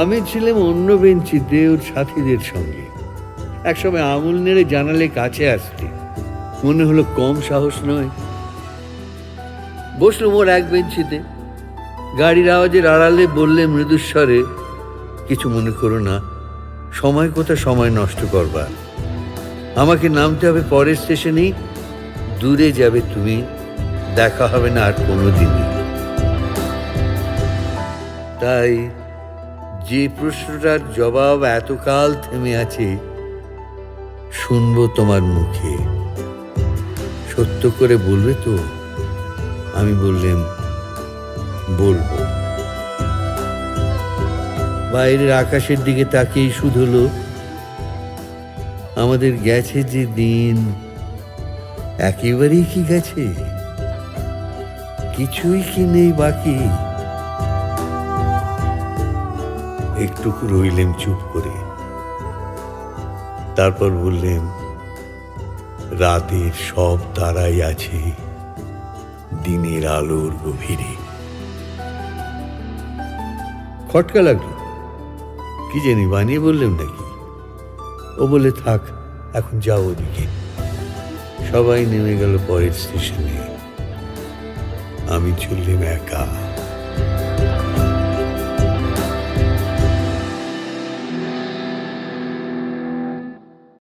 আমি ছিলাম অন্য বেঞ্চিতে ওর সাথীদের সঙ্গে। একসময় আঙুল নেড়ে জানালে কাছে আসতে, মনে হলো কম সাহস নয়। বসলুম ওর এক বেঞ্চিতে। গাড়ির আওয়াজের আড়ালে বললে মৃদুস্বরে, কিছু মনে করো না, সময় কোথা সময় নষ্ট করবার। আমাকে নামতে হবে পরের স্টেশনেই, দূরে যাবে তুমি, দেখা হবে না আর কোনোদিনই। তাই যে প্রশ্নটার জবাব এতকাল থেমে আছে, শুনবো তোমার মুখে। সত্য করে বলবে তো? আমি বললাম, বলবো। বাইরের আকাশের দিকে তাকিয়ে শুধলো, আমাদের গেছে যে দিন, একেবারেই কি গেছে? কিছুই কি নেই বাকি? একটু রইলেম চুপ করে, তারপর বললেন, রাতের সব তারাই আছে দিনের আলোর গভীরে। খটকা লাগলো, কি জানি বানিয়ে বললেন নাকি। ও বলে, থাক এখন যাও ওদিকে। সবাই নেমে গেল পরের স্টেশনে, আমি চললাম একা।